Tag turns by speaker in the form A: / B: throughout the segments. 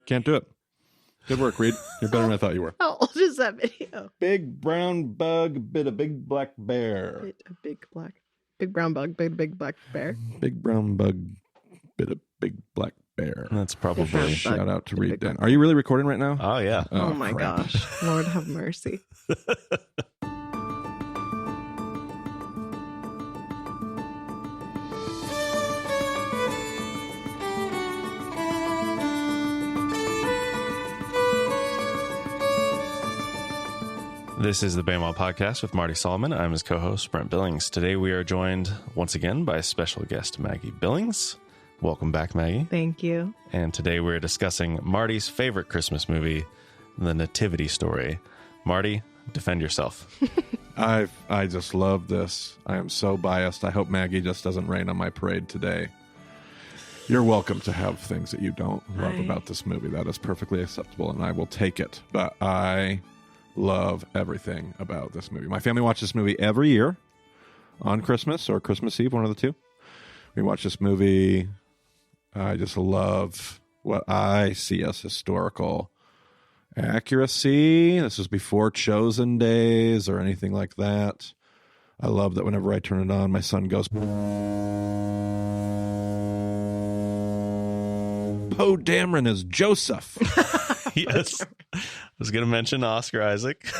A: Can't do it. Good work, Reed. You're better than I thought you were.
B: How old is that video?
A: Big brown bug, bit a big black bear.
B: A big brown bug, big black bear.
A: Big brown bug, bit a big black bear.
C: That's probably
A: shout out to Reed Den. Are you really recording right now?
C: Oh, yeah.
B: Oh my
A: crap.
B: gosh. Lord have mercy.
C: This is the Bama Podcast with Marty Solomon. I'm his co-host, Brent Billings. Today we are joined once again by special guest Maggie Billings. Welcome back, Maggie.
B: Thank you.
C: And today we're discussing Marty's favorite Christmas movie, The Nativity Story. Marty, defend yourself.
A: I just love this. I am so biased. I hope Maggie just doesn't rain on my parade today. You're welcome to have things that you don't love about this movie. That is perfectly acceptable, and I will take it. But I love everything about this movie. My family watches this movie every year on Christmas or Christmas Eve, one of the two. We watch this movie. I just love what I see as historical accuracy. This is before Chosen days or anything like that. I love that whenever I turn it on, my son goes, Poe Dameron is Joseph.
C: Yes. I was going to mention Oscar Isaac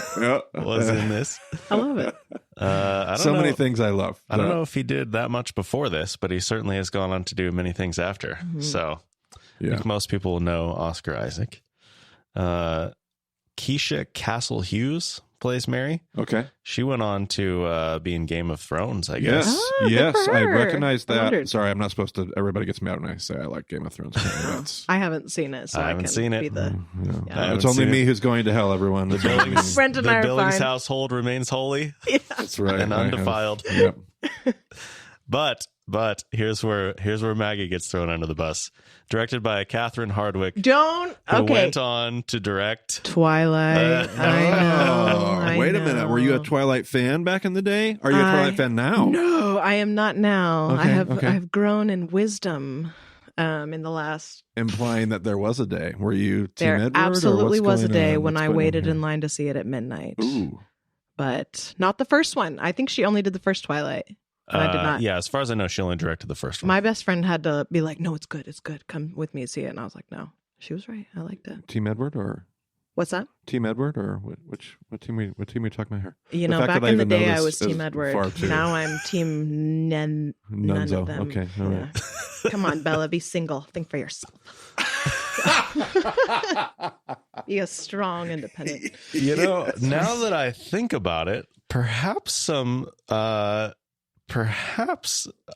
C: was in this.
B: I love it.
C: I don't know.
A: Many things I love.
C: I don't know if he did that much before this, but he certainly has gone on to do many things after.
B: Mm-hmm.
C: So I think most people know Oscar Isaac. Keisha Castle Hughes plays Mary.
A: Okay.
C: She went on to be in Game of Thrones, I guess.
A: Yes,
B: good for
A: I
B: her.
A: recognize that.
B: wondered.
A: Sorry, I'm not supposed to. Everybody gets mad when I say I like Game of Thrones. That's,
B: I haven't seen it, so
C: I
B: I
C: haven't
B: can
C: seen it.
B: be the...
C: I haven't
A: It's only
C: seen
A: me
C: it.
A: who's going to hell, everyone.
C: The Billings,
B: Brent and I are
C: Billings
B: fine.
C: household remains holy
A: That's right.
C: and
A: I have-
C: undefiled.
A: Yep.
C: But here's where Maggie gets thrown under the bus. Directed by Catherine Hardwicke,
B: Don't...
C: who
B: Okay.
C: went on to direct.
B: Twilight. I know. I
A: Wait a
B: know.
A: minute. Were you a Twilight fan back in the day? Are you a Twilight fan now?
B: No, I am not now.
A: Okay, okay.
B: I've grown in wisdom in the last...
A: Implying that there was a day. Were you Team
B: There
A: Edward? or
B: absolutely
A: what's
B: was a
A: going
B: day
A: on?
B: when
A: What's
B: I
A: going on
B: waited
A: here?
B: in line to see it at midnight.
A: Ooh.
B: But not the first one. I think she only did the first Twilight. And I did not.
C: Yeah, as far as I know, she only directed the first one.
B: My best friend had to be like, no, it's good. It's good. Come with me and see it. And I was like, no. She was right. I liked it.
A: Team Edward or
B: What's that?
A: Team Edward or what team we talking about here?
B: You
A: The
B: know,
A: fact
B: back
A: that I
B: in the
A: even
B: day,
A: know
B: I
A: this
B: was
A: is
B: Team
A: far
B: Edward.
A: too-
B: Now I'm Team none
A: Nunzo.
B: of them.
A: Okay, all right.
B: Yeah. Come on, Bella. Be single. Think for yourself. Be a strong, independent.
C: You know, now that I think about it, perhaps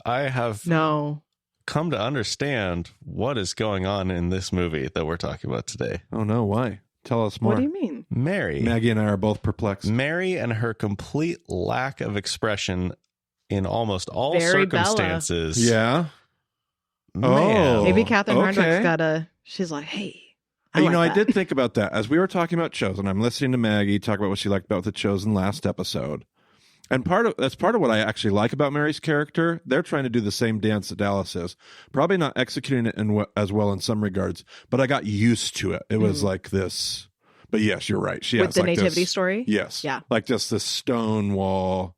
C: I have
B: No.
C: come to understand what is going on in this movie that we're talking about today.
A: Oh no, why? Tell us more.
B: What do you mean?
C: Mary.
A: Maggie and I are both perplexed.
C: Mary and her complete lack of expression in almost all
B: Very Bella.
C: circumstances.
A: Yeah.
C: Man.
A: Oh.
B: Maybe Catherine
A: okay.
B: Hardwicke's got a... She's like, hey.
A: You know, I
B: that.
A: did think about that as we were talking about Chosen. I'm listening to Maggie talk about what she liked about the Chosen last episode, and that's part of what I actually like about Mary's character. They're trying to do the same dance that Dallas is, probably not executing it as well in some regards, but I got used to it. It was like this. But yes, you're right. She
B: With
A: has
B: the
A: like
B: Nativity
A: this,
B: Story?
A: Yes,
B: Yeah.
A: like just this stone wall.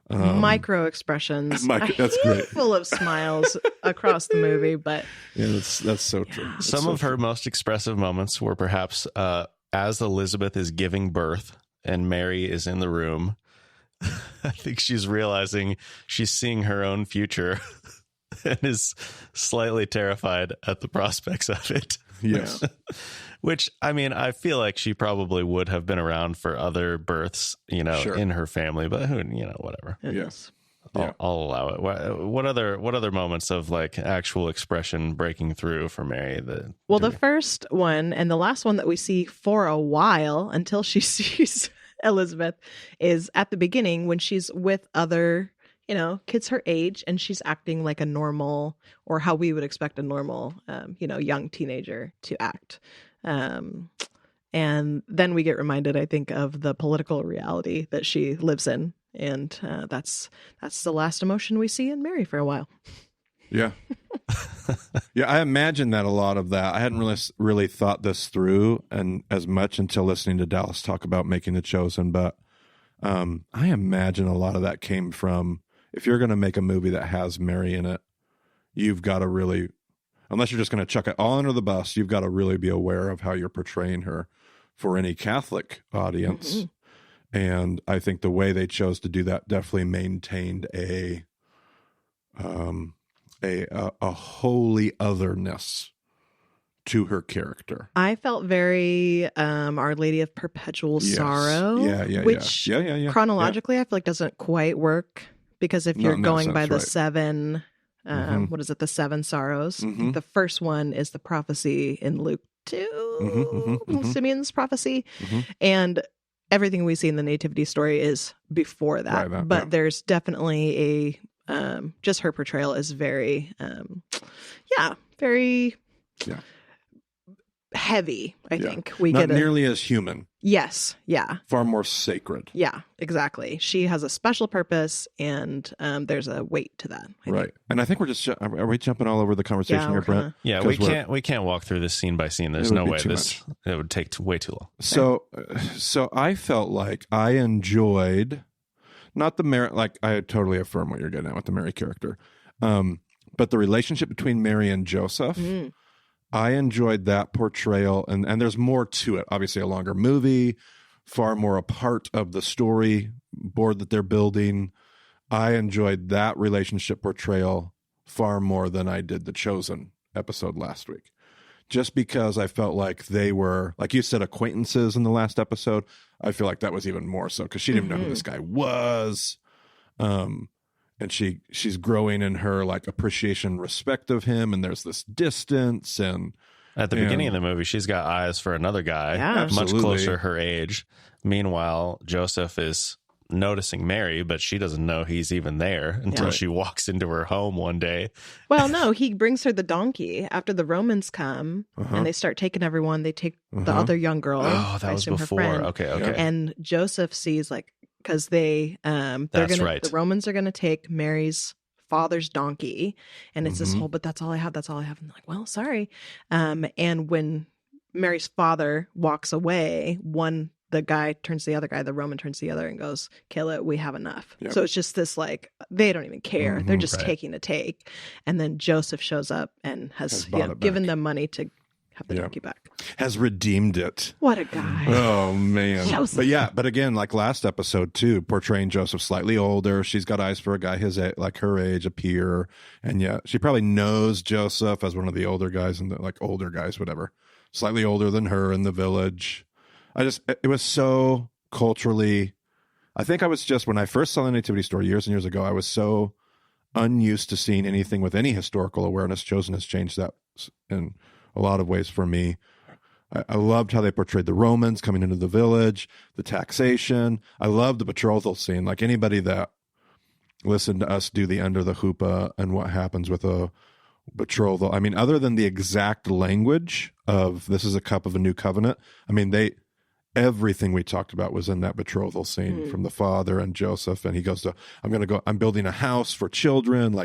B: Micro expressions.
A: That's great.
B: Full of smiles across the movie, but
A: Yeah, that's so true. That's
C: Some
A: so
C: of her most expressive moments were perhaps as Elizabeth is giving birth and Mary is in the room. I think she's realizing she's seeing her own future and is slightly terrified at the prospects of it.
A: Yes.
C: Which, I mean, I feel like she probably would have been around for other births,
A: Sure.
C: in her family, but who, whatever.
A: Yes.
C: I'll allow it. What other moments of like actual expression breaking through for Mary?
B: the first one and the last one that we see for a while until she sees Elizabeth is at the beginning when she's with other, kids her age and she's acting like a normal or how we would expect a normal, young teenager to act. And then we get reminded, I think, of the political reality that she lives in. And that's the last emotion we see in Mary for a while.
A: Yeah. Yeah, I imagine that a lot of that. I hadn't really thought this through and as much until listening to Dallas talk about making The Chosen, but I imagine a lot of that came from, if you're going to make a movie that has Mary in it, you've got to really, unless you're just going to chuck it all under the bus, you've got to really be aware of how you're portraying her for any Catholic audience. Mm-hmm. And I think the way they chose to do that definitely maintained a holy otherness to her character.
B: I felt very Our Lady of Perpetual Sorrow. Which chronologically I feel like doesn't quite work, because if you're going by the seven, what is it? The seven sorrows.
A: Mm-hmm.
B: The first one is the prophecy in Luke 2, Simeon's prophecy.
A: Mm-hmm.
B: And everything we see in the Nativity Story is before that. But there's definitely just her portrayal is very, very heavy, I think. We
A: Not
B: get
A: nearly as human.
B: Yes. Yeah.
A: Far more sacred.
B: Yeah, exactly. She has a special purpose, and there's a weight to that. I think.
A: And I think we're just, are we jumping all over the conversation here, Brent?
C: Yeah, we can't walk through this scene by scene. There's no way it would take way too long.
A: So I felt like I enjoyed, not the Mary, like I totally affirm what you're getting at with the Mary character, but the relationship between Mary and Joseph. Mm. I enjoyed that portrayal, and there's more to it. Obviously, a longer movie, far more a part of the storyboard that they're building. I enjoyed that relationship portrayal far more than I did the Chosen episode last week, just because I felt like they were, like you said, acquaintances in the last episode. I feel like that was even more so because she didn't know who this guy was. And she's growing in her like appreciation, respect of him, and there's this distance. And
C: at the beginning of the movie, she's got eyes for another guy, much closer her age. Meanwhile, Joseph is noticing Mary, but she doesn't know he's even there until she walks into her home one day.
B: Well, no, he brings her the donkey after the Romans come and they start taking everyone. They take the other young girl.
C: Oh, that was before. Okay.
B: And Joseph sees because the Romans are gonna take Mary's father's donkey, and it's this whole, but that's all I have. And they're like, well, sorry. And when Mary's father walks away, the guy turns to the other guy, the Roman turns to the other and goes, kill it, we have enough. Yep. So it's just this like, they don't even care. They're just taking a take. And then Joseph shows up and has given them money to have the donkey back.
A: Has redeemed it.
B: What a guy.
A: Oh, man.
B: Joseph.
A: But again, like last episode too, portraying Joseph slightly older. She's got eyes for a guy like her age, a peer. And she probably knows Joseph as one of the older guys, older guys, whatever. Slightly older than her in the village. It was so culturally, I think I was just, when I first saw the Nativity Story years and years ago, I was so unused to seeing anything with any historical awareness. Chosen has changed that in a lot of ways for me. I loved how they portrayed the Romans coming into the village, the taxation. I loved the betrothal scene. Like anybody that listened to us do the Under the Hoopah and what happens with a betrothal. I mean, other than the exact language of this is a cup of a new covenant. I mean, everything we talked about was in that betrothal scene from the father and Joseph. And he goes to, I'm building a house for children.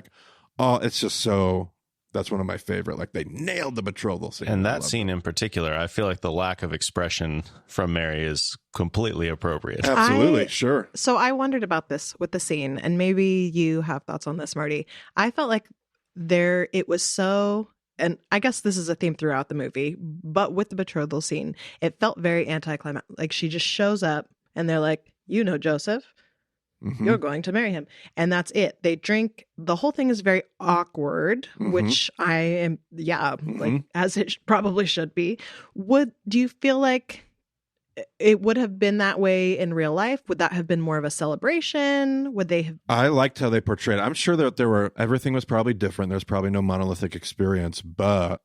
A: It's just so, that's one of my favorite. Like they nailed the betrothal scene.
C: And that scene in particular, I feel like the lack of expression from Mary is completely appropriate.
A: Absolutely. Sure.
B: So I wondered about this with the scene, and maybe you have thoughts on this, Marty. I felt like it was so, and I guess this is a theme throughout the movie, but with the betrothal scene, it felt very anticlimactic. Like she just shows up and they're like, Joseph, you're going to marry him. And that's it. They drink. The whole thing is very awkward, which I am, like as it probably should be. Do you feel like it would have been that way in real life? Would that have been more of a celebration? Would they have? I
A: liked how they portrayed it. I'm sure that everything was probably different. There's probably no monolithic experience, but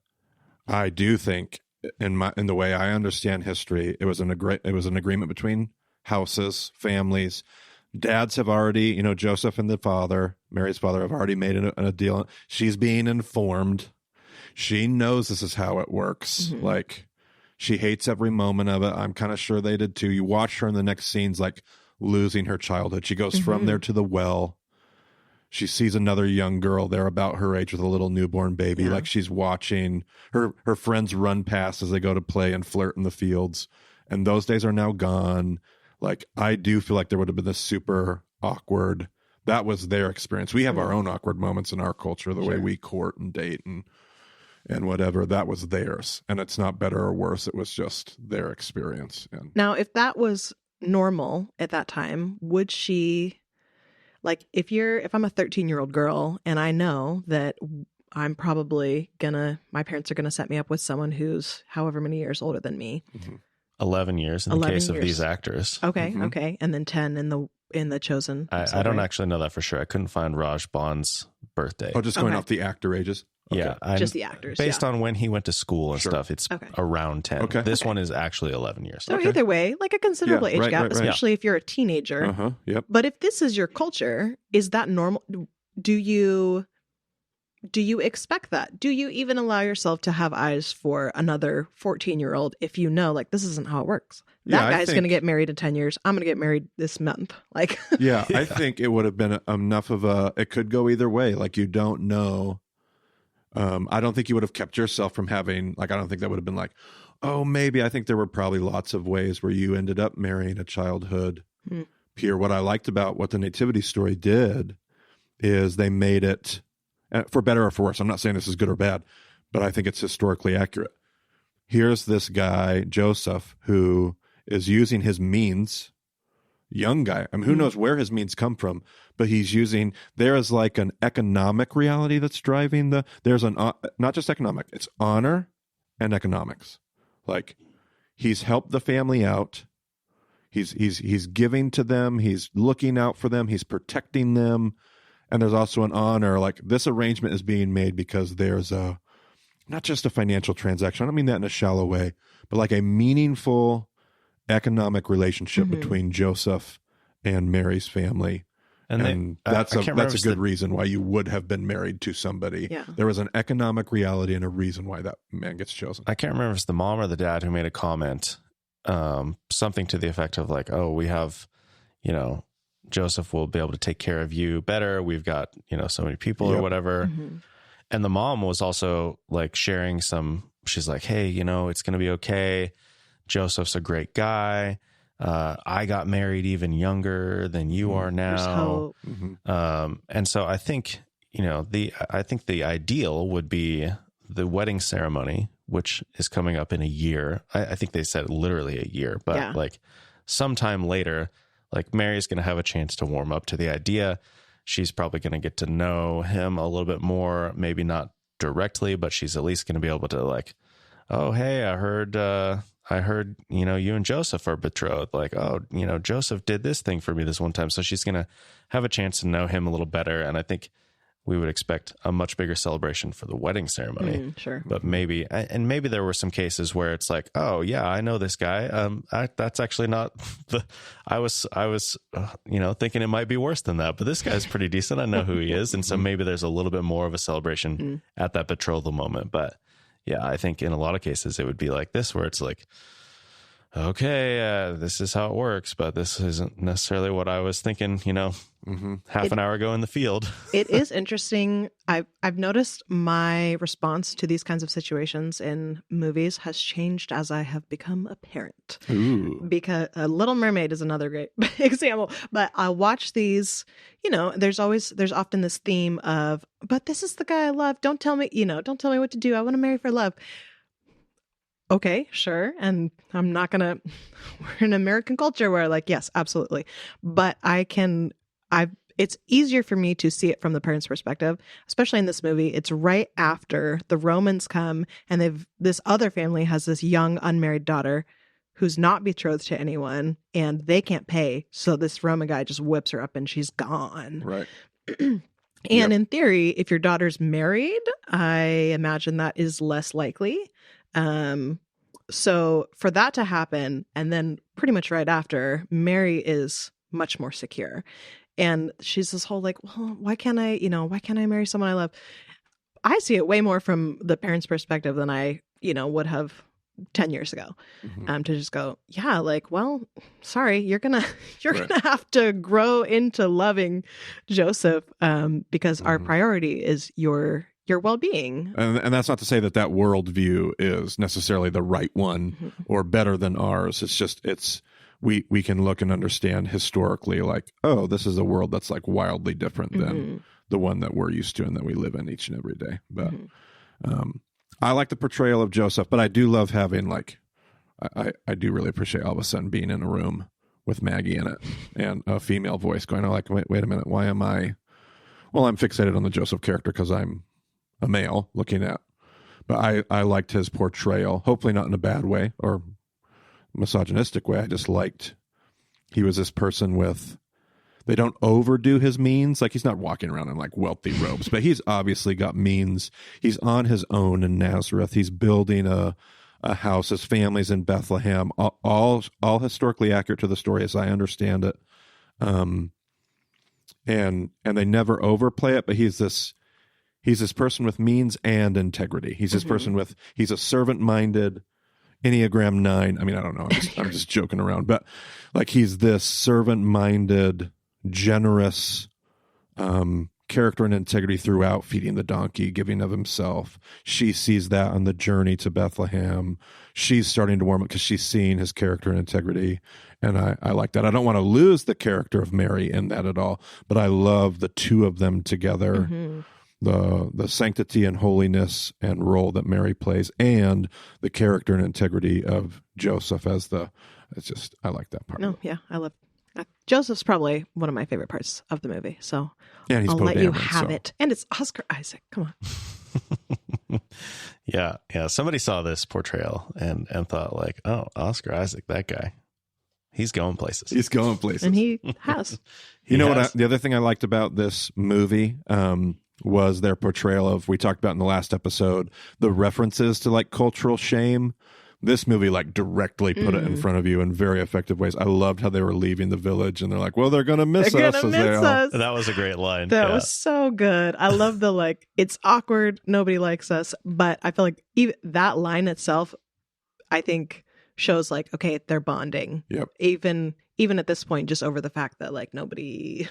A: I do think in the way I understand history, it was an agreement between houses, families. Dads have already, Joseph and Mary's father have already made a deal. She's being informed. She knows this is how it works. Like, she hates every moment of it. I'm kind of sure they did too. You watch her in the next scenes, like losing her childhood. She goes from there to the well. she sees another young girl there about her age with a little newborn baby.
B: Yeah.
A: Like she's watching her friends run past as they go to play and flirt in the fields. And those days are now gone. Like, I do feel like there would have been this super awkward. That was their experience. We have our own awkward moments in our culture, the way we court and date and whatever. That was theirs. And it's not better or worse. It was just their experience. And
B: Now, if that was normal at that time, would she, like, if I'm a 13-year-old girl and I know that I'm probably my parents are gonna set me up with someone who's however many years older than me.
C: 11 years in the
B: 11
C: case of
B: years.
C: these actors.
B: Okay, okay. And then 10 in the Chosen.
C: I don't actually know that for sure. I couldn't find Raj Bond's birthday.
A: oh, just going
B: Okay.
A: off the actor ages.
C: Yeah,
B: Just the actors.
C: based on when he went to school and
A: Sure.
C: stuff, it's
B: Okay.
C: around 10.
A: Okay.
C: This one is actually 11 years.
B: So either way, like a considerable
A: Yeah,
B: age
A: right,
B: gap,
A: right, right.
B: especially if you're a teenager.
A: Uh-huh. Yep.
B: But if this is your culture, is that normal? Do you expect that? Do you even allow yourself to have eyes for another 14-year-old if you know, like, this isn't how it works?
A: Yeah,
B: That
A: I
B: guy's
A: think-
B: going to get married in 10 years. I'm going to get married this month. Like,
A: Yeah, I think it would have been enough of it could go either way. Like, you don't know. I don't think you would have kept yourself from having, like, I don't think that would have been like, oh, maybe. I think there were probably lots of ways where you ended up marrying a childhood peer. What I liked about what the Nativity Story did is they made it, for better or for worse, I'm not saying this is good or bad, but I think it's historically accurate. Here's this guy, Joseph, who is using his means, young guy. I mean, who knows where his means come from, but there is like an economic reality that's driving not just economic, it's honor and economics. Like, he's helped the family out. He's giving to them. He's looking out for them. He's protecting them. And there's also an honor. Like, this arrangement is being made because there's not just a financial transaction. I don't mean that in a shallow way, but like a meaningful economic relationship between Joseph and Mary's family. And that's a good reason why you would have been married to somebody.
B: Yeah.
A: There was an economic reality and a reason why that man gets chosen.
C: I can't remember if it's the mom or the dad who made a comment, something to the effect of like, oh, we have, Joseph will be able to take care of you better. We've got, so many people or whatever. And the mom was also like sharing she's like, hey, it's going to be okay. Joseph's a great guy. I got married even younger than you are
B: there's
C: now.
B: hope.
C: And so I think, I think the ideal would be the wedding ceremony, which is coming up in a year. I think they said literally a year, but like sometime later, like Mary's going to have a chance to warm up to the idea. She's probably going to get to know him a little bit more, maybe not directly, but she's at least going to be able to like, oh, hey, I heard, you and Joseph are betrothed. Like, oh, Joseph did this thing for me this one time. So she's going to have a chance to know him a little better. And I think we would expect a much bigger celebration for the wedding ceremony.
B: Sure.
C: But maybe there were some cases where it's like, oh yeah, I know this guy. That's actually not I was thinking it might be worse than that, but this guy's pretty decent. I know who he is. And so maybe there's a little bit more of a celebration at that betrothal moment. But yeah, I think in a lot of cases it would be like this, where it's like, okay, this is how it works, but this isn't necessarily what I was thinking, half an hour ago in the field.
B: It is interesting. I've noticed my response to these kinds of situations in movies has changed as I have become a parent.
A: Ooh.
B: Because Little Mermaid is another great example. But I watch these, there's often this theme of, but this is the guy I love. Don't tell me what to do. I want to marry for love. Okay, sure. And I'm not we're in American culture where like, yes, absolutely. But it's easier for me to see it from the parents' perspective, especially in this movie. It's right after the Romans come and this other family has this young unmarried daughter who's not betrothed to anyone and they can't pay. So this Roman guy just whips her up and she's gone.
A: Right.
B: And in theory, if your daughter's married, I imagine that is less likely. So for that to happen, and then pretty much right after, Mary is much more secure. And she's this whole like, well, why can't I marry someone I love? I see it way more from the parents' perspective than I, would have 10 years ago,
A: Mhm.
B: to just go, yeah, like, well, sorry, you're gonna
A: Right.
B: gonna have to grow into loving Joseph, because our
A: Mhm.
B: priority is your well-being.
A: And that's not to say that that worldview is necessarily the right one
B: Mhm.
A: or better than ours. It's just we can look and understand historically, like, oh, this is a world that's like wildly different than
B: Mhm.
A: the one that we're used to and that we live in each and every day. But
B: Mhm.
A: I like the portrayal of Joseph, but I do love having like I do really appreciate all of a sudden being in a room with Maggie in it and a female voice going, oh, like, wait a minute, why am I? Well, I'm fixated on the Joseph character because I'm a male looking at. But I liked his portrayal, hopefully not in a bad way or misogynistic way. I just liked he was this person with, they don't overdo his means. Like, he's not walking around in like wealthy robes, but he's obviously got means. He's on his own in Nazareth. He's building a house. His family's in Bethlehem. All historically accurate to the story as I understand it. And they never overplay it, but he's this person with means and integrity. He's this person with, he's a servant-minded Enneagram 9. I mean, I don't know. I'm just joking around, but like, he's this servant-minded, generous character and integrity throughout, feeding the donkey, giving of himself. She sees that on the journey to Bethlehem. She's starting to warm up because she's seeing his character and integrity. And I like that. I don't want to lose the character of Mary in that at all, but I love the two of them together.
B: Mhm.
A: The sanctity and holiness and role that Mary plays, and the character and integrity of Joseph as it's just, I like that part.
B: No, yeah, I love Joseph's probably one of my favorite parts of the movie. So
A: Yeah, he's
B: I'll
A: Poe
B: let you
A: Dameron,
B: have
A: so.
B: it. And it's Oscar Isaac. Come on.
C: Yeah. Somebody saw this portrayal and thought like, oh, Oscar Isaac, that guy, he's going places.
A: He's going places.
B: And he has.
A: You know what? The other thing I liked about this movie was their portrayal of, we talked about in the last episode, the references to like cultural shame. This movie like directly put it in front of you in very effective ways. I loved how they were leaving the village and they're like, well, they're going to miss
B: They're
A: us.
B: gonna
A: as they
B: miss
A: all-
B: us.
C: That was a great line.
B: That
C: Yeah.
B: was so good. I love the like, it's awkward. Nobody likes us. But I feel like even that line itself, I think shows like, okay, they're bonding.
A: Yep.
B: Even at this point, just over the fact that like nobody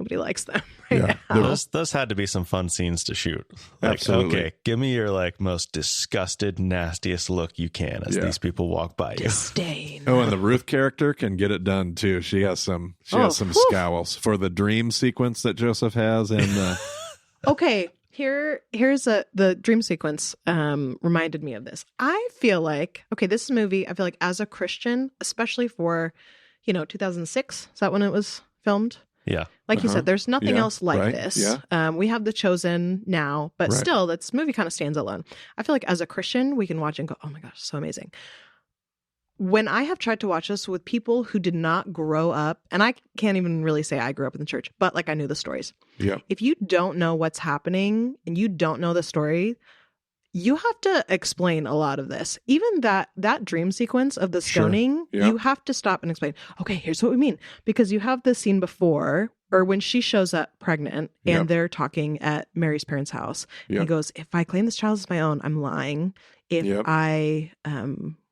B: likes them right
A: Yeah.
B: now.
C: Those had to be some fun scenes to shoot. Like,
A: Absolutely.
C: okay, give me your like most disgusted, nastiest look you can as these people walk by you.
B: Disdain.
A: Oh, and the Ruth character can get it done too. She has some
B: whew.
A: scowls for the dream sequence that Joseph has and
B: Okay, here's the dream sequence reminded me of this. I feel like, okay, this movie, I feel like as a Christian, especially for, 2006, is that when it was filmed?
C: Yeah.
B: Like you said, there's nothing
A: Yeah,
B: else like
A: right,
B: this.
A: yeah.
B: We have The Chosen now, but
A: Right.
B: still, this movie kind of stands alone. I feel like as a Christian, we can watch and go, oh my gosh, so amazing. When I have tried to watch this with people who did not grow up, and I can't even really say I grew up in the church, but like I knew the stories.
A: yeah.
B: If you don't know what's happening and you don't know the story, you have to explain a lot of this. Even that dream sequence of the
A: Sure.
B: stoning,
A: Yeah.
B: you have to stop and explain, okay, here's what we mean. Because you have the scene before, or when she shows up pregnant and
A: Yep.
B: they're talking at Mary's parents' house.
A: Yep.
B: He goes, if I claim this child as my own, I'm lying. If
A: Yep.
B: I,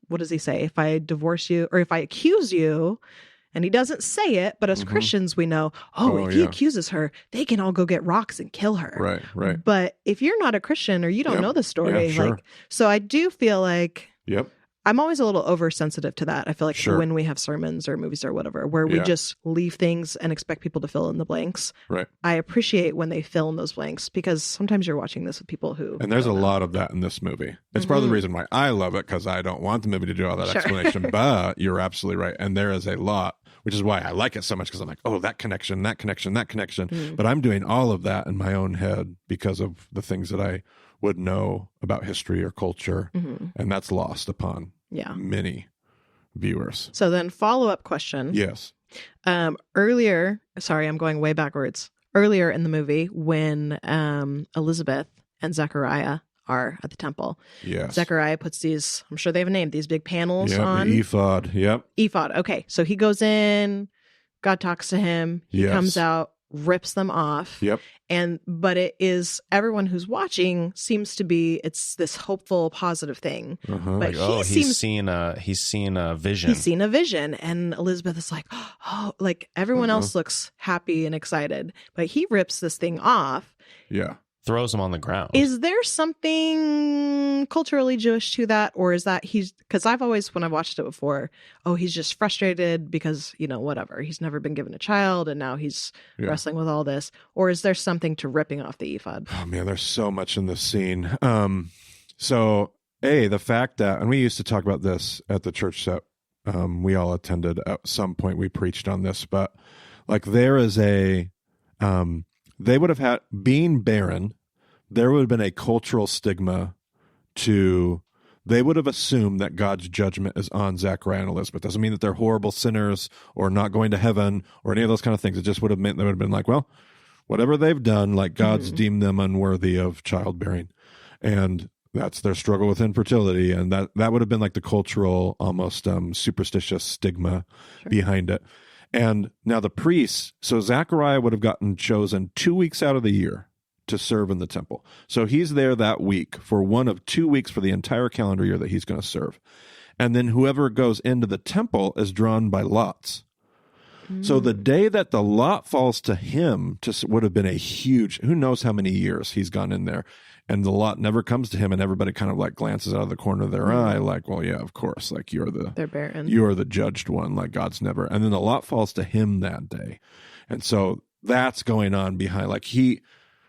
B: what does he say? If I divorce you or if I accuse you, and he doesn't say it, but as
A: Mhm.
B: Christians, we know,
A: Oh,
B: if he
A: yeah.
B: accuses her, they can all go get rocks and kill her.
A: Right.
B: But if you're not a Christian or you don't
A: Yep.
B: know the story,
A: Yeah, sure.
B: like, so I do feel like
A: Yep.
B: I'm always a little oversensitive to that. I feel like
A: Sure.
B: when we have sermons or movies or whatever, where we
A: Yeah.
B: just leave things and expect people to fill in the blanks.
A: Right.
B: I appreciate when they fill in those blanks because sometimes you're watching this with people who.
A: And there's a
B: don't know.
A: lot of that in this movie. It's part of the reason why I love it, because I don't want the movie to do all that
B: Sure.
A: explanation. But you're absolutely right. And there is a lot, which is why I like it so much, because I'm like, oh, that connection. But I'm doing all of that in my own head because of the things that I would know about history or culture.
B: Mhm.
A: And that's lost upon
B: Yeah.
A: many viewers.
B: So then follow-up question.
A: Yes.
B: Earlier, sorry, I'm going way backwards. Earlier in the movie, when Elizabeth and Zechariah are at the temple,
A: Yes.
B: Zechariah puts these, I'm sure they have a name, these big panels
A: Yep,
B: on.
A: the ephod. Yep.
B: Ephod. Okay, so he goes in, God talks to him, he
A: Yes.
B: comes out, rips them off.
A: Yep.
B: But it is, everyone who's watching seems to be, it's this hopeful, positive thing. But
C: he's seen a vision.
B: He's seen a vision, and Elizabeth is like, oh, like everyone else looks happy and excited, but he rips this thing off.
A: Yeah.
C: Throws him on the ground.
B: Is there something culturally Jewish to that? Or is that because I've always, when I've watched it before, he's just frustrated because, whatever. He's never been given a child and now he's wrestling with all this. Or is there something to ripping off the ephod?
A: Oh, man, there's so much in this scene. The fact that, and we used to talk about this at the church that we all attended at some point, we preached on this, but like there is they would have had, being barren, there would have been a cultural stigma they would have assumed that God's judgment is on Zachariah and Elizabeth. Doesn't mean that they're horrible sinners or not going to heaven or any of those kind of things. It just would have meant they would have been like, well, whatever they've done, like God's deemed them unworthy of childbearing. And that's their struggle with infertility. And that would have been like the cultural, almost superstitious stigma behind it. And now the priests, so Zechariah would have gotten chosen 2 weeks out of the year to serve in the temple. So he's there that week for one of 2 weeks for the entire calendar year that he's going to serve. And then whoever goes into the temple is drawn by lots. So the day that the lot falls to him would have been a huge, who knows how many years he's gone in there. And the lot never comes to him, and everybody kind of like glances out of the corner of their eye, like, well, yeah, of course, like
B: they're barren.
A: You're the judged one, like God's never. And then the lot falls to him that day. And so that's going on behind, like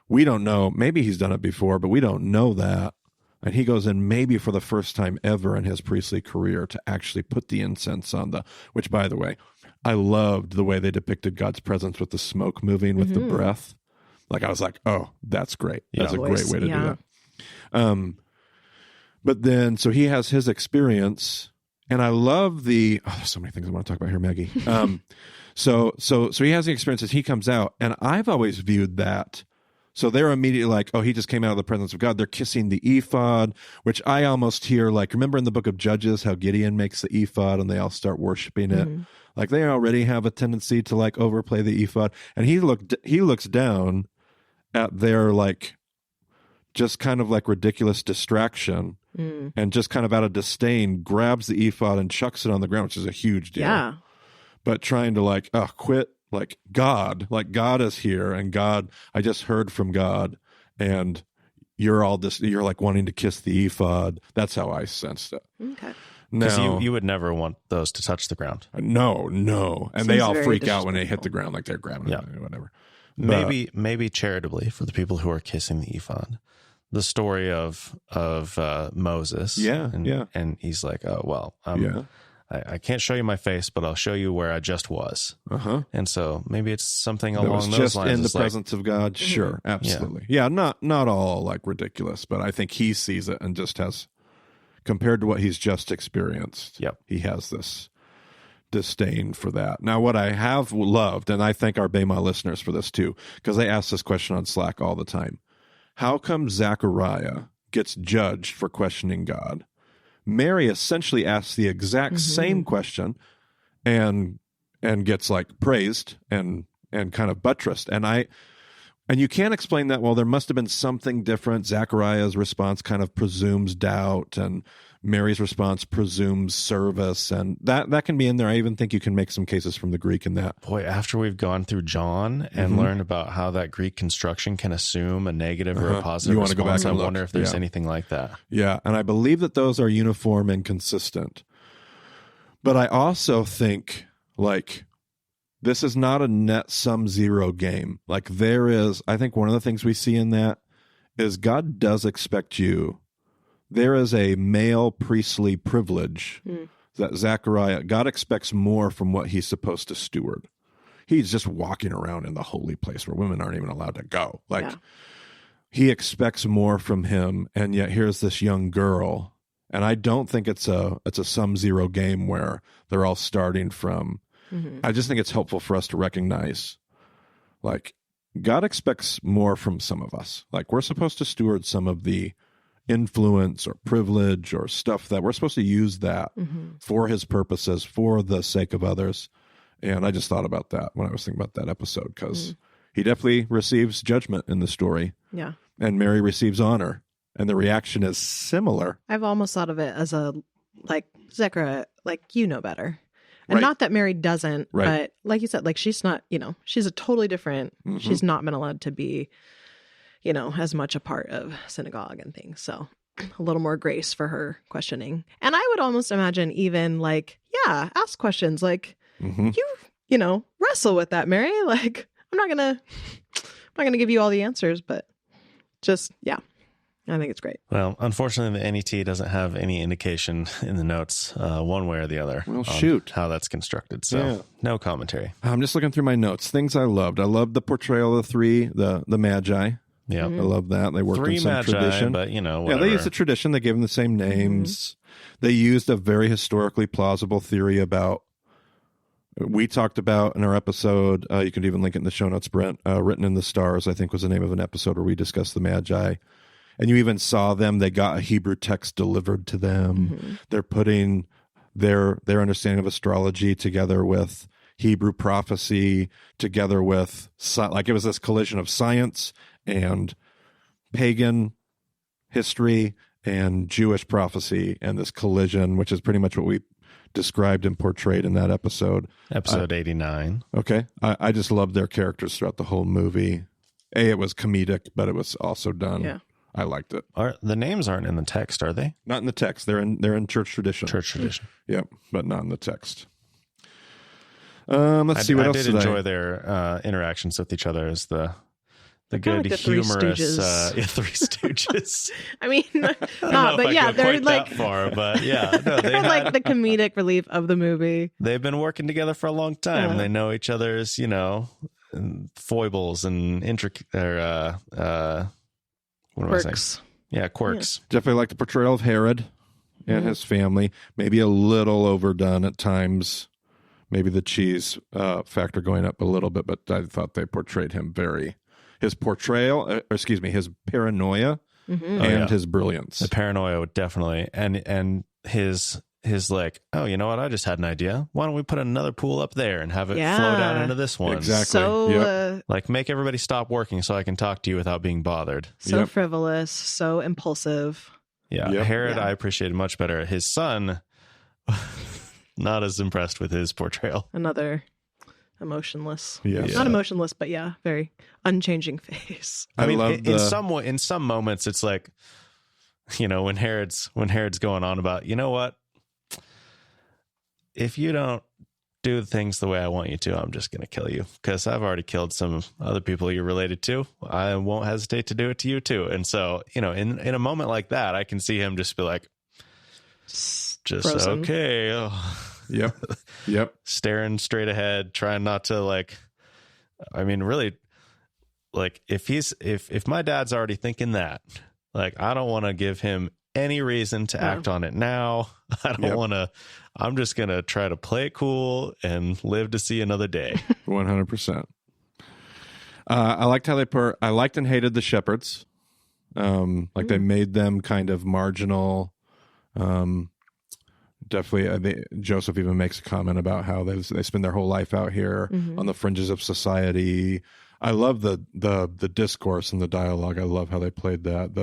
A: we don't know, maybe he's done it before, but we don't know that. And he goes in maybe for the first time ever in his priestly career to actually put the incense on which by the way, I loved the way they depicted God's presence with the smoke moving with the breath. Like I was like, oh, that's great. That's a great way to do that. But then, so he has his experience, and I love there's so many things I want to talk about here, Maggie. So he has the experience as he comes out, and I've always viewed that. So they're immediately like, oh, he just came out of the presence of God. They're kissing the ephod, which I almost hear like, remember in the book of Judges how Gideon makes the ephod and they all start worshiping it? Like they already have a tendency to like overplay the ephod. And he looks down at their like, just kind of like ridiculous distraction and just kind of out of disdain grabs the ephod and chucks it on the ground, which is a huge deal.
B: Yeah.
A: But trying to like, quit. Like God is here, and God, I just heard from God, and you're like wanting to kiss the ephod. That's how I sensed it.
B: Okay.
C: Because you would never want those to touch the ground.
A: No. And they all freak out when they hit the ground, like they're grabbing it or whatever.
C: Maybe charitably for the people who are kissing the ephod. The story of Moses. And he's like, oh, well, I can't show you my face, but I'll show you where I just was. And so maybe it's something along those lines.
A: In the presence of God. Sure. Absolutely. Yeah. Not all like ridiculous, but I think he sees it and just has, compared to what he's just experienced. He has this disdain for that. Now, what I have loved, and I thank our Bema listeners for this too, because they ask this question on Slack all the time. How come Zechariah gets judged for questioning God? Mary essentially asks the exact same question and gets like praised and kind of buttressed. And you can't explain that. Well, there must have been something different. Zechariah's response kind of presumes doubt, and Mary's response presumes service, and that can be in there. I even think you can make some cases from the Greek in that.
C: Boy, after we've gone through John and learned about how that Greek construction can assume a negative or a positive response, go back and I wonder if there's anything like that.
A: Yeah, and I believe that those are uniform and consistent. But I also think, like, this is not a net sum zero game. Like, I think one of the things we see in that is God does expect you. There is a male priestly privilege that Zechariah, God expects more from what he's supposed to steward. He's just walking around in the holy place where women aren't even allowed to go. Like, he expects more from him, and yet here's this young girl. And I don't think it's a sum zero game where they're all starting from. I just think it's helpful for us to recognize, like, God expects more from some of us. Like, we're supposed to steward some of the influence or privilege or stuff that we're supposed to use that for his purposes, for the sake of others. And I just thought about that when I was thinking about that episode, because he definitely receives judgment in the story.
B: Yeah.
A: And Mary receives honor. And the reaction is similar.
B: I've almost thought of it as a, like, Zechariah, like, you know better. And
A: Right.
B: not that Mary doesn't,
A: Right.
B: but like you said, like, she's not, she's a totally different, she's not been allowed to be, as much a part of synagogue and things. So a little more grace for her questioning. And I would almost imagine even like, ask questions like, you wrestle with that, Mary. Like, I'm not gonna give you all the answers, but just, I think it's great.
C: Well, unfortunately, the NET doesn't have any indication in the notes one way or the other.
A: Well,
C: on
A: shoot.
C: how that's constructed. So no commentary.
A: I'm just looking through my notes. Things I loved. I loved the portrayal of the three, the Magi.
C: Yeah.
A: I love that. They worked
C: Three
A: in some
C: Magi,
A: tradition.
C: but whatever.
A: Yeah, they used the tradition. They gave them the same names. They used a very historically plausible theory about, we talked about in our episode, you can even link it in the show notes, Brent, Written in the Stars, I think was the name of an episode where we discussed the Magi. And you even saw them. They got a Hebrew text delivered to them. They're putting their understanding of astrology together with Hebrew prophecy, together with, like, it was this collision of science and pagan history and Jewish prophecy, and this collision, which is pretty much what we described and portrayed in that episode.
C: Episode 89.
A: Okay. I just loved their characters throughout the whole movie. It was comedic, but it was also done.
B: Yeah.
A: I liked it.
C: The names aren't in the text, are they?
A: Not in the text. They're in church tradition.
C: Church tradition.
A: Yep, but not in the text. Let's see what else
C: I did enjoy their interactions with each other as the good,
B: like the Three
C: humorous
B: Stooges.
C: Three Stooges.
B: I mean, not, but
C: they're
B: they're like
C: that far, but no,
B: they're like the comedic relief of the movie.
C: They've been working together for a long time. They know each other's, foibles and intricate what am I saying?
B: Quirks.
C: Yeah, quirks.
A: Definitely like the portrayal of Herod and his family. Maybe a little overdone at times. Maybe the cheese factor going up a little bit, but I thought they portrayed him his portrayal, his paranoia and his brilliance.
C: The paranoia would definitely, and his like, oh, you know what? I just had an idea. Why don't we put another pool up there and have it flow down into this one?
A: Exactly.
B: So,
C: like, make everybody stop working so I can talk to you without being bothered.
B: So frivolous, so impulsive.
C: Yeah. Herod, I appreciated much better. His son, not as impressed with his portrayal.
B: Another emotionless.
A: Yes.
B: Not emotionless, but very unchanging face.
C: I mean, in some moments, it's like, when Herod's going on about, you know what? If you don't do things the way I want you to, I'm just going to kill you, because I've already killed some other people you're related to. I won't hesitate to do it to you too. And so, in a moment like that, I can see him just be like, just
B: frozen.
C: Okay.
A: Yep.
C: Staring straight ahead, trying not to really, if my dad's already thinking that, I don't want to give him any reason to act on it now. I don't want to. I'm just going to try to play it cool and live to see another day.
A: 100%. I liked how I liked and hated the shepherds. They made them kind of marginal. Definitely, Joseph even makes a comment about how they spend their whole life out here on the fringes of society. I love the discourse and the dialogue. I love how they played that.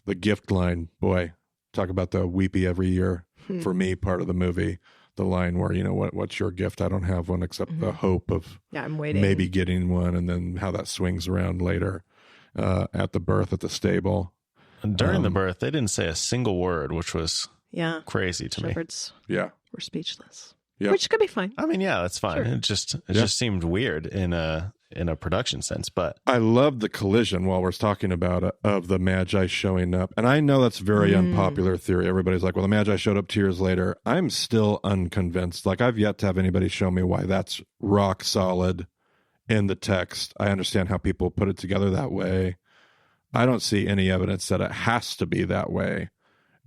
A: The gift line, boy, talk about the weepy every year for me part of the movie. The line where, what's your gift? I don't have one except the hope of
B: I'm waiting.
A: Maybe getting one, and then how that swings around later at the birth at the stable.
C: And during the birth, they didn't say a single word, which was crazy to
B: Shepherds
A: me.
B: Were speechless.
A: Yep.
B: Which could be fine.
C: I mean, that's fine. Sure. It just seemed weird in a production sense, but
A: I love the collision while we're talking about it of the Magi showing up. And I know that's very unpopular theory. Everybody's like, well, the Magi showed up 2 years later. I'm still unconvinced. I've yet to have anybody show me why that's rock solid in the text. I understand how people put it together that way. I don't see any evidence that it has to be that way.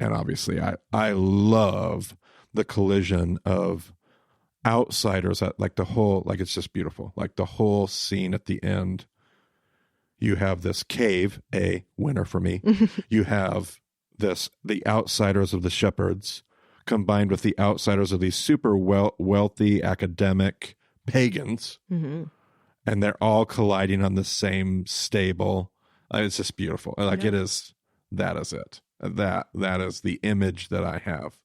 A: And obviously I love the collision of outsiders at the whole, it's just beautiful. The whole scene at the end, you have this cave, a winner for me. You have the outsiders of the shepherds combined with the outsiders of these super wealthy academic pagans. and they're all colliding on the same stable. It's just beautiful. Like it is. That is it. That is the image that I have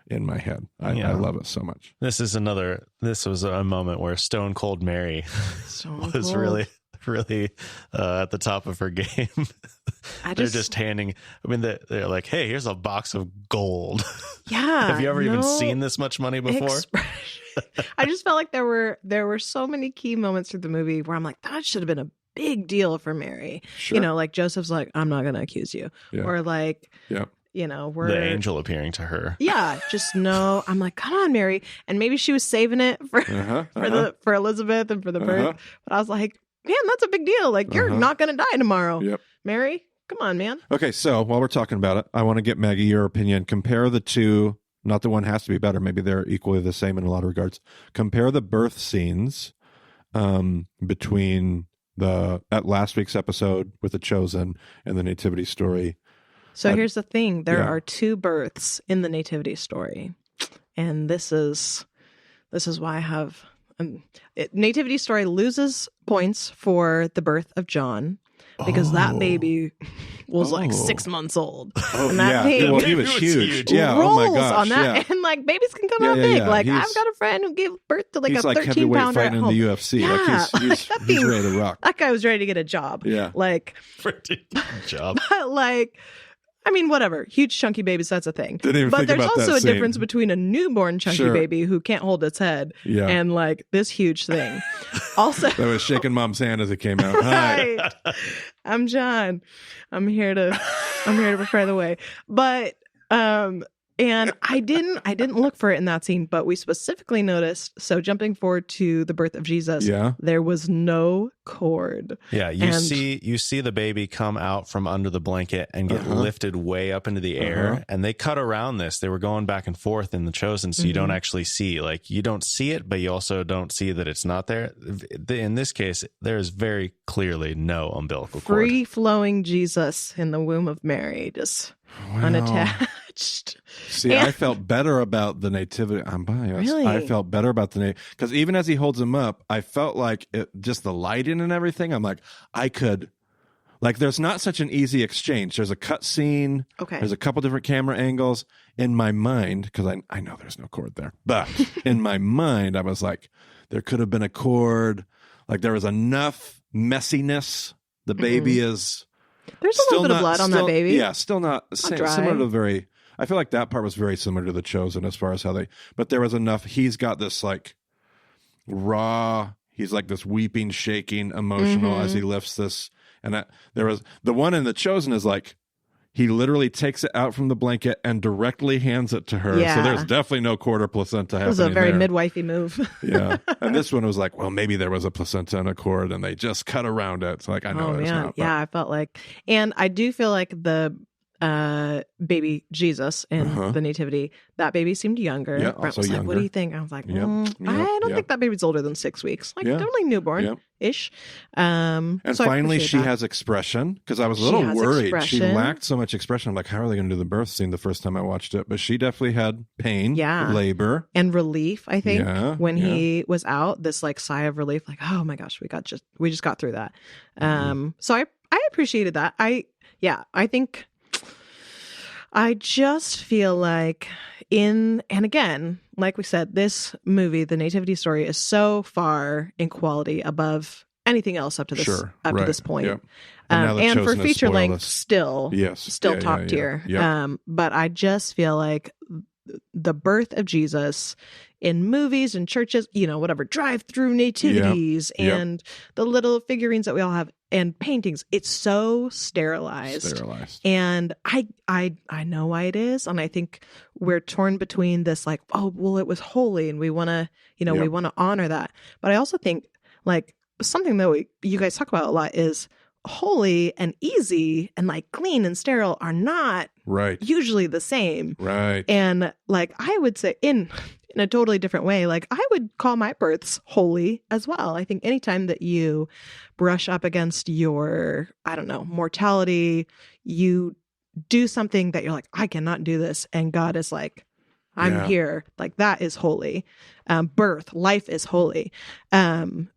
A: in my head. I love it so much.
C: This was a moment where Stone Cold Mary was really at the top of her game. They're just handing, they're like, hey, here's a box of gold.
B: Yeah.
C: Have you ever even seen this much money before?
B: I just felt like there were so many key moments through the movie where I'm like, that should have been a big deal for Mary.
A: Sure.
B: Like Joseph's like, I'm not going to accuse you.
A: Yeah.
B: Or like,
C: we're the angel appearing to her.
B: Yeah, just no. I'm like, come on, Mary. And maybe she was saving it for for Elizabeth and for the birth. But I was like, man, that's a big deal. Like, you're not going to die tomorrow.
A: Yep.
B: Mary, come on, man.
A: Okay, so while we're talking about it, I want to get Maggie your opinion. Compare the two. Not that one has to be better. Maybe they're equally the same in a lot of regards. Compare the birth scenes between at last week's episode with The Chosen and the Nativity Story.
B: So here's the thing. There are two births in the Nativity Story. And this is why I have... Nativity Story loses points for the birth of John because that baby was like 6 months old.
A: Oh,
B: and that baby
A: he was huge. Yeah,
B: rolls
A: oh my gosh.
B: on that.
A: Yeah.
B: And like babies can come out big.
A: Yeah.
B: Like I've got a friend who gave birth to like
A: he's
B: a 13-pounder at
A: fighting
B: home.
A: in the UFC.
B: Yeah,
A: He's ready to rock.
B: That guy was ready to get a job.
A: Yeah.
B: Like
C: job.
B: But like, I mean, whatever. Huge chunky babies, that's a thing.
A: But
B: there's also a difference between a newborn chunky baby who can't hold its head and like this huge thing. Also,
A: that was shaking Mom's hand as it came out.
B: Right. Hi. I'm John. I'm here to prepare the way. But and I didn't look for it in that scene, but we specifically noticed. So jumping forward to the birth of Jesus, there was no cord.
C: Yeah, you see the baby come out from under the blanket and get lifted way up into the air, and they cut around this. They were going back and forth in The Chosen, so you don't actually see, like, you don't see it, but you also don't see that it's not there. In this case, there is very clearly no umbilical cord.
B: Free flowing Jesus in the womb of Mary, just unattached.
A: See, I felt better about the nativity. I'm biased.
B: Really?
A: I felt better about the nativity because even as he holds him up, I felt like just the lighting and everything. I'm like, there's not such an easy exchange. There's a cut scene.
B: Okay.
A: There's a couple different camera angles in my mind because I know there's no cord there, but in my mind, I was like, there could have been a cord. Like there was enough messiness. The baby is.
B: There's a little bit of blood on that baby.
A: Yeah, still not similar to I feel like that part was very similar to The Chosen as far as how but there was enough. He's got this like raw, he's like this weeping, shaking, emotional as he lifts this. And there was the one in The Chosen is like, he literally takes it out from the blanket and directly hands it to her.
B: Yeah.
A: So there's definitely no cord or placenta happening.
B: It was a very
A: there.
B: midwifey move.
A: Yeah. And this one was like, well, maybe there was a placenta and a cord and they just cut around it. So like, I know it's not.
B: Yeah, I felt like, and I do feel like the baby Jesus in the nativity, that baby seemed younger.
A: Yeah,
B: Brent
A: also
B: was like,
A: younger.
B: what do you think? I was like, I don't think that baby's older than 6 weeks. Like totally newborn-ish.
A: And
B: so
A: finally she has expression because I was a little worried. She
B: expression.
A: lacked so much expression. I'm like, how are they going to do the birth scene the first time I watched it? But she definitely had pain, labor.
B: And relief, I think, when he was out, this like sigh of relief, like, oh my gosh, we just got through that. So I appreciated that. I think I just feel like and again, like we said, this movie, The Nativity Story, is so far in quality above anything else up to this point.
A: Yeah.
B: And for feature length, still top tier.
A: Yeah.
B: But I just feel like the birth of Jesus in movies and churches, whatever, drive-through nativities and the little figurines that we all have and paintings, it's so sterilized. And I know why it is. And I think we're torn between this like, oh, well, it was holy and we want to, we want to honor that. But I also think like something that you guys talk about a lot is holy and easy and like clean and sterile are not usually the same.
A: Right.
B: And like I would say in a totally different way, like I would call my births holy as well. I think anytime that you brush up against your, I don't know, mortality, you do something that you're like, I cannot do this. And God is like, I'm here. Like that is holy. Life is holy.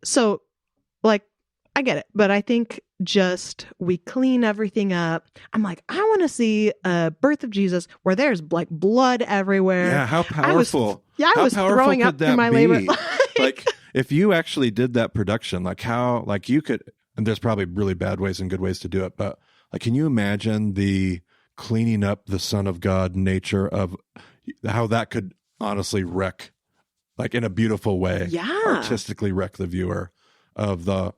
B: So like, I get it, but I think just we clean everything up. I'm like, I want to see a birth of Jesus where there's like blood everywhere.
A: Yeah, how powerful.
B: I was throwing up through my labor.
A: Like, if you actually did that production, like how, like you could, and there's probably really bad ways and good ways to do it, but like, can you imagine the cleaning up the Son of God nature of how that could honestly wreck, like in a beautiful way, artistically wreck the viewer of the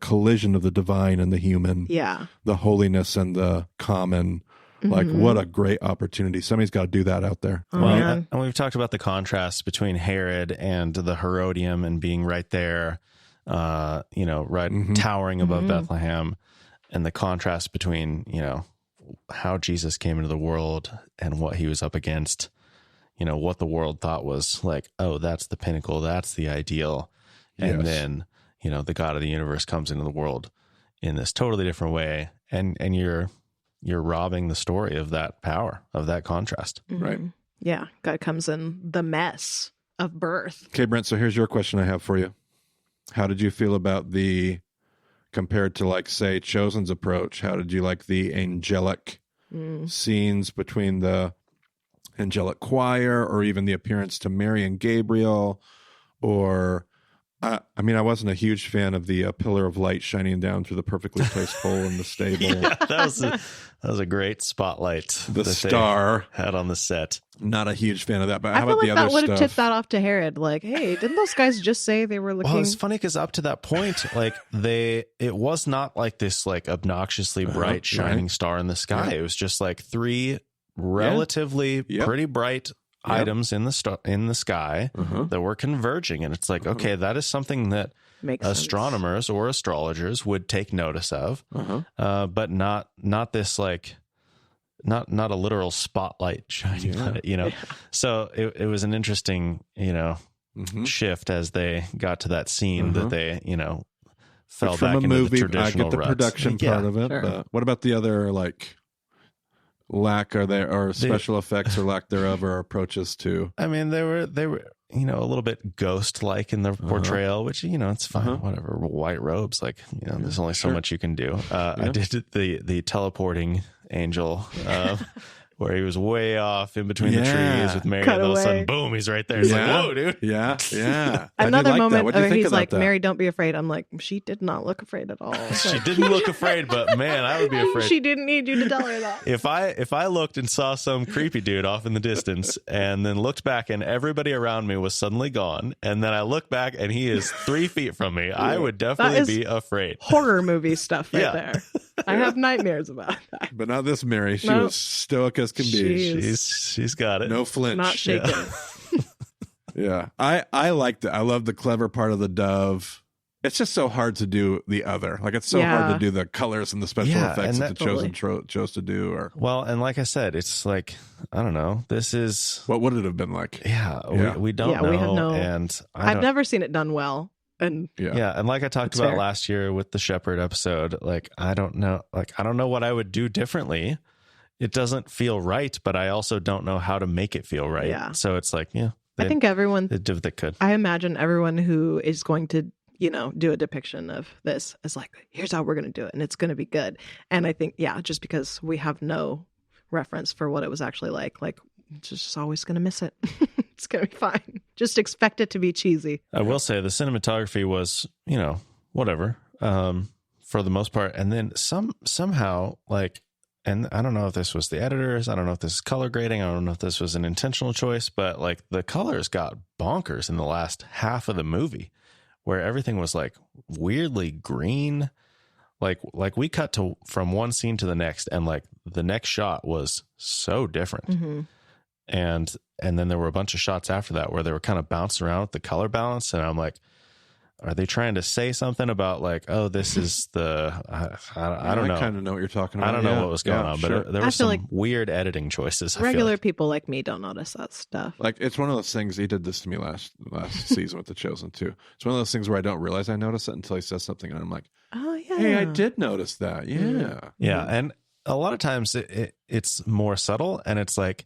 A: collision of the divine and the human, the holiness and the common. Like, what a great opportunity. Somebody's got to do that out there.
B: Oh,
C: and we've talked about the contrast between Herod and the Herodium and being right there, towering above Bethlehem, and the contrast between, how Jesus came into the world and what he was up against, what the world thought was like, oh, that's the pinnacle, that's the ideal. And then, the God of the universe comes into the world in this totally different way. And you're robbing the story of that power, of that contrast.
A: Right.
B: Yeah. God comes in the mess of birth.
A: Okay, Brent, so here's your question I have for you. How did you feel about compared to, like, say, Chosen's approach, how did you like the angelic scenes between the angelic choir, or even the appearance to Mary and Gabriel? Or, I wasn't a huge fan of the pillar of light shining down through the perfectly placed hole in the stable.
C: That was a great spotlight.
A: The star
C: had on the set.
A: Not a huge fan of that, but
B: I
A: how
B: feel
A: about
B: like
A: the
B: that
A: other
B: would
A: stuff?
B: have tipped that off to Herod. Like, hey, didn't those guys just say they were looking?
C: Well, it's funny because up to that point, like it was not like this like obnoxiously bright shining star in the sky. It was just like three relatively pretty bright items in the sky that were converging, and it's like, okay, that is something that
B: makes
C: astronomers or astrologers would take notice of, but not this like not a literal spotlight shining on it, So it was an interesting shift as they got to that scene that they fell
A: Which, from
C: back
A: a
C: into
A: movie,
C: the traditional
A: I get the
C: ruts.
A: production part of it, but what about the other, like, lack or special effects or lack thereof, or approaches to?
C: I mean, they were a little bit ghost like in the portrayal, which it's fine, whatever. White robes, like there's only so much you can do. I did the teleporting angel where he was way off in between the trees with Mary, and all of a sudden, boom, he's right there. It's like, whoa, dude.
A: Yeah.
B: Another moment where he's like, Mary, don't be afraid. I'm like, she did not look afraid at all.
C: She didn't look afraid, but man, I would be afraid.
B: She didn't need you to tell her that.
C: If I looked and saw some creepy dude off in the distance and then looked back and everybody around me was suddenly gone, and then I look back and he is 3 feet from me, I would definitely be afraid.
B: Horror movie stuff right there. I have nightmares about that.
A: But not this Mary. She was stoic as can be.
C: She's got it.
A: No flinch.
B: Not shaken.
A: Yeah. I liked it. I love the clever part of the dove. It's just so hard to do the other. Like, it's so hard to do the colors and the special effects that the Chosen chose to do. Or,
C: well, and like I said, it's like, I don't know. This is...
A: What would it have been like?
C: We don't know.
B: We have no...
C: And
B: I've never seen it done well. And
C: and like I talked about last year with the Shepherd episode, like I don't know what I would do differently. It doesn't feel right, but I also don't know how to make it feel right.
B: Yeah.
C: So it's like,
B: I think everyone
C: they did what they could.
B: I imagine everyone who is going to, do a depiction of this is like, here's how we're going to do it, and it's going to be good. And I think, just because we have no reference for what it was actually like it's just always going to miss it. It's going to be fine. Just expect it to be cheesy.
C: I will say the cinematography was, whatever, for the most part. And then somehow, like, and I don't know if this was the editors, I don't know if this is color grading, I don't know if this was an intentional choice, but like the colors got bonkers in the last half of the movie, where everything was like weirdly green. Like we cut from one scene to the next, and like the next shot was so different.
B: Mm-hmm.
C: And then there were a bunch of shots after that where they were kind of bouncing around with the color balance. And I'm like, are they trying to say something about like, oh, this is the, I don't know.
A: I kind of know what you're talking about.
C: I don't know what was going on, but there were some like weird editing choices.
B: Regular people like me don't notice that stuff.
A: Like, it's one of those things, he did this to me last season with The Chosen too. It's one of those things where I don't realize I notice it until he says something and I'm like,
B: oh yeah,
A: hey, I did notice that. Yeah.
C: And a lot of times it's more subtle, and it's like,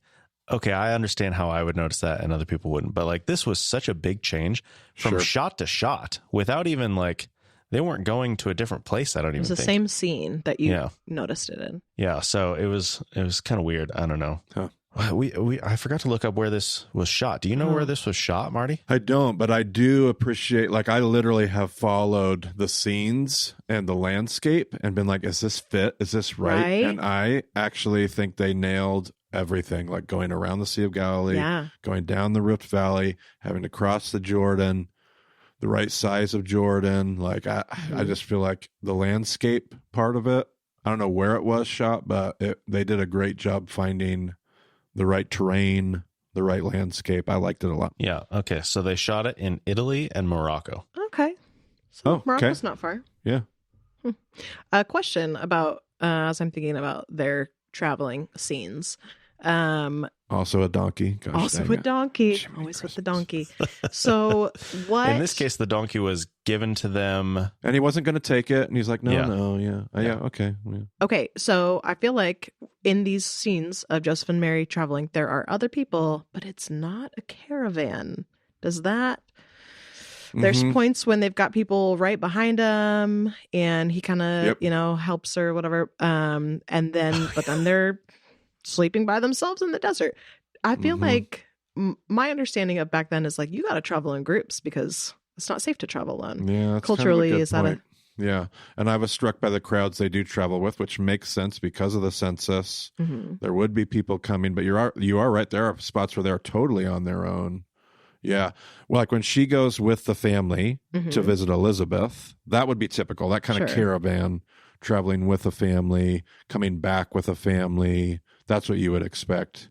C: okay, I understand how I would notice that and other people wouldn't. But like, this was such a big change from shot to shot without even like they weren't going to a different place. I don't even
B: It was the
C: think.
B: same scene that you
C: Yeah.
B: noticed it in.
C: Yeah. So it was kind of weird. I don't know.
A: Huh.
C: I forgot to look up where this was shot. Do you know where this was shot, Marty?
A: I don't, but I do appreciate, like, I literally have followed the scenes and the landscape and been like, is this fit? Is this right? And I actually think they nailed everything, like going around the Sea of Galilee, going down the Rift Valley, having to cross the Jordan, the right size of Jordan. Like, I just feel like the landscape part of it, I don't know where it was shot, but they did a great job finding the right terrain, the right landscape. I liked it a lot.
C: Yeah. Okay. So they shot it in Italy and Morocco.
B: Okay. So Morocco's not far.
A: Yeah.
B: A question about, as I'm thinking about their traveling scenes.
A: Also a donkey. Gosh,
B: also a donkey.
A: Jiminy
B: Always with the
A: Christmas.
B: donkey. So what?
C: In this case, the donkey was given to them.
A: And he wasn't going to take it. And he's like,
C: Yeah.
A: Okay. Yeah.
B: Okay, so I feel like in these scenes of Joseph and Mary traveling, there are other people, but it's not a caravan. Does that? There's points when they've got people right behind him, and he kind of, helps her, whatever. And then, but then they're sleeping by themselves in the desert. I feel like my understanding of back then is like, you got to travel in groups because it's not safe to travel alone.
A: Yeah. That's
B: Culturally,
A: kind of a good
B: is that
A: point. Yeah. And I was struck by the crowds they do travel with, which makes sense because of the census. There would be people coming, but you are right. There are spots where they're totally on their own. Yeah. Well, like when she goes with the family to visit Elizabeth, that would be typical. That kind of caravan, traveling with a family, coming back with a family. That's what you would expect.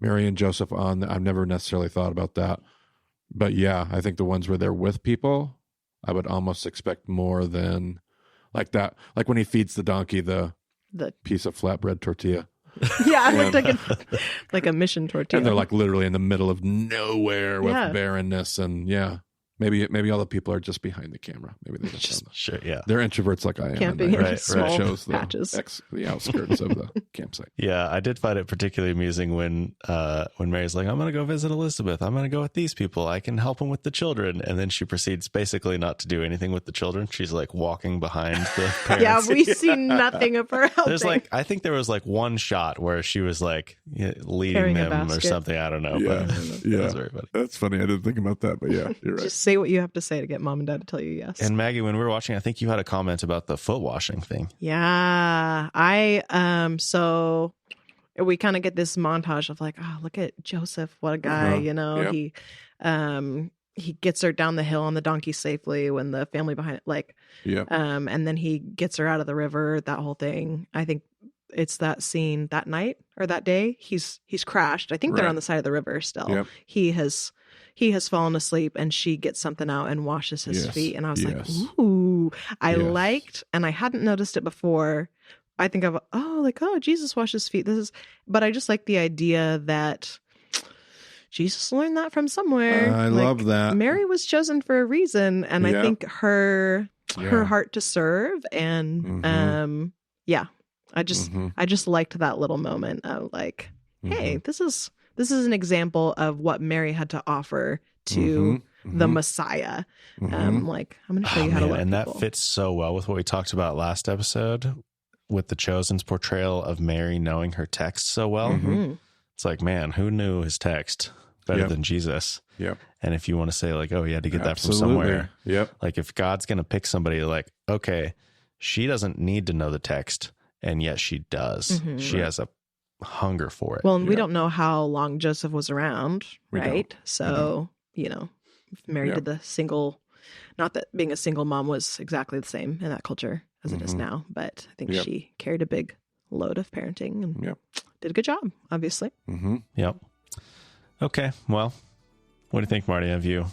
A: Mary and Joseph I've never necessarily thought about that. But yeah, I think the ones where they're with people, I would almost expect more than like that. Like when he feeds the donkey the piece of flatbread tortilla.
B: Yeah, it looked like a mission tortilla.
A: And they're like literally in the middle of nowhere with barrenness, and maybe all the people are just behind the camera. Maybe they just
C: Sure, yeah.
A: they're introverts like I am.
B: Camping in small
A: shows
B: patches.
A: the outskirts of the campsite.
C: Yeah, I did find it particularly amusing when Mary's like, I'm going to go visit Elizabeth. I'm going to go with these people. I can help them with the children. And then she proceeds basically not to do anything with the children. She's like walking behind the parents.
B: Yeah, we see nothing of her helping.
C: There's I think there was like one shot where she was like leading
B: Carrying a
C: them or
B: basket.
C: something. I don't know.
A: Yeah,
C: But
A: yeah,
C: that was very funny.
A: that's funny. I didn't think about that, but yeah, you're right.
B: Just say what you have to say to get mom and dad to tell you yes.
C: And Maggie, when we were watching, I think you had a comment about the foot washing thing.
B: Yeah, so we kind of get this montage of like, oh, look at Joseph, what a guy, he gets her down the hill on the donkey safely when the family behind it, and then he gets her out of the river, that whole thing. I think it's that scene that night or that day he's crashed. I think they're on the side of the river still.
A: Yep.
B: He has fallen asleep, and she gets something out and washes his feet. And I was like, ooh, I liked, and I hadn't noticed it before. I think of, Jesus washed his feet. But I just like the idea that Jesus learned that from somewhere.
A: I love that.
B: Mary was chosen for a reason. And I think her heart to serve. And I just liked that little moment of like, hey, this is an example of what Mary had to offer to the Messiah. I'm going to show you how to love
C: and
B: people.
C: that fits so well with what we talked about last episode with the Chosen's portrayal of Mary knowing her text so well. It's like, man, who knew his text better than Jesus?
A: Yep.
C: And if you want to say like, oh, he had to get that from
A: Absolutely.
C: somewhere.
A: Yep.
C: Like if God's going to pick somebody like, okay, she doesn't need to know the text, and yet she does. She has a hunger for it.
B: Well, and we don't know how long Joseph was around, right?
A: don't.
B: So, if Mary did the single, not that being a single mom was exactly the same in that culture as it is now, but I think she carried a big load of parenting and did a good job, obviously.
C: Yep. Okay. Well, what do you think, Marty? Have you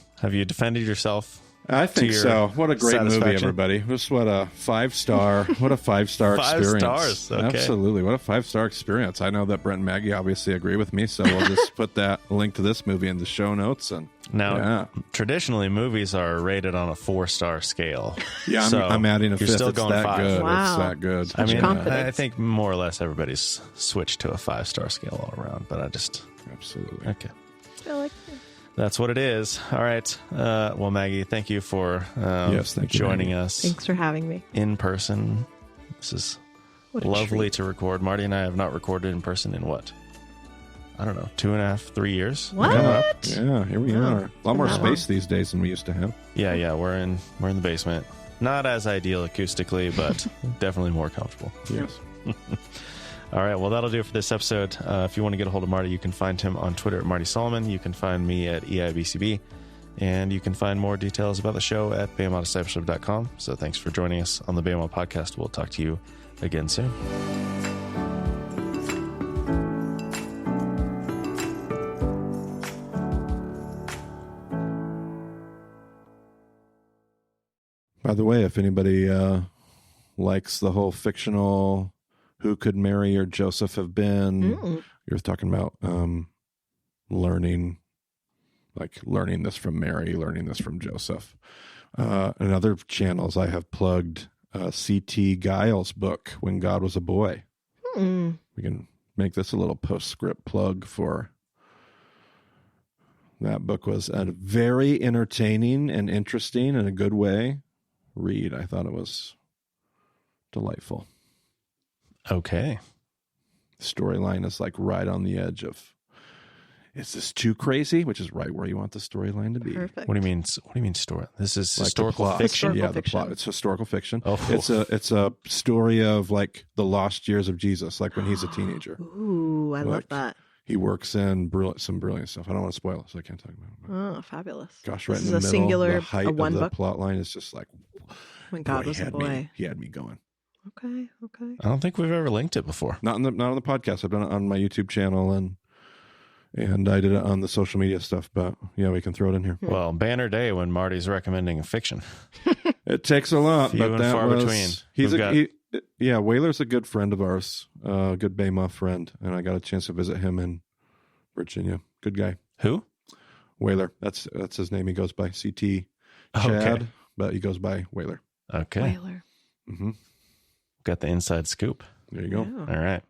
C: defended yourself?
A: I think so. What a great movie,
C: satisfaction?
A: everybody. Just what a 5-star experience.
C: 5 stars. Okay.
A: Absolutely. What a 5-star experience. I know that Brent and Maggie obviously agree with me, so we'll just put that link to this movie in the show notes. And
C: Now, traditionally, movies are rated on a 4-star scale.
A: Yeah,
C: So
A: I'm adding a
C: you're
A: 5th.
C: still
A: It's
C: going
A: that
C: 5.
A: good.
B: Wow.
A: It's that good.
C: I mean,
B: confidence.
C: I think more or less everybody's switched to a 5-star scale all around, but I just...
A: Absolutely.
C: Okay.
B: I like
C: That's what it is. All right. Well, Maggie, thank you for
A: Yes, thank you,
C: joining
A: Maggie.
C: us
B: Thanks for having me.
C: in person. This is
B: What a
C: lovely
B: treat.
C: to record. Marty and I have not recorded in person in what? I don't know, 2.5, 3 years?
B: What?
A: Yeah, here we
B: Wow.
A: are. A lot more
B: Not
A: space these days than we used to have.
C: Yeah, we're in the basement. Not as ideal acoustically, but definitely more comfortable.
A: Yes.
C: All right, well, that'll do it for this episode. If you want to get a hold of Marty, you can find him on Twitter at Marty Solomon. You can find me at EIBCB. And you can find more details about the show at BamaDiscipleship.com. So thanks for joining us on the Bama Podcast. We'll talk to you again soon.
A: By the way, if anybody likes the whole fictional who could Mary or Joseph have been, you're talking about learning this from Mary, learning this from Joseph. In other channels, I have plugged C.T. Giles' book, When God Was a Boy. We can make this a little postscript plug for that book. Was a very entertaining and interesting in a good way read. I thought it was delightful.
C: Okay.
A: Storyline is like right on the edge of, is this too crazy? Which is right where you want the storyline to be.
B: Perfect.
C: What do you mean story? This is
A: Like
C: historical
A: the plot.
C: fiction?
B: Historical
A: Yeah, the
B: fiction.
A: plot. It's historical fiction.
C: Oh.
A: It's a story of like the lost years of Jesus, like when he's a teenager.
B: Ooh, I love
A: Like,
B: that.
A: He works in some brilliant stuff. I don't want to spoil it, so I can't talk about it.
B: Oh, fabulous.
A: Gosh, right
B: This
A: in the
B: is a
A: middle,
B: singular,
A: the height
B: a
A: of
B: one
A: the
B: book.
A: plot line is just like,
B: When God
A: boy,
B: was a boy.
A: He had me going.
B: Okay.
C: I don't think we've ever linked it before.
A: Not on the podcast. I've done it on my YouTube channel and I did it on the social media stuff. But yeah, we can throw it in here.
C: Well, banner day when Marty's recommending a fiction.
A: It takes a lot,
C: Few
A: but
C: and
A: that
C: far
A: was
C: between.
A: Whaler's a good friend of ours, a good Bama friend, and I got a chance to visit him in Virginia. Good guy.
C: Who?
A: Whaler. That's his name. He goes by CT Chad,
C: Okay.
A: but he goes by Whaler.
C: Okay.
B: Whaler.
A: Mm-hmm.
C: Got the inside scoop.
A: There you go.
B: Yeah.
C: All right.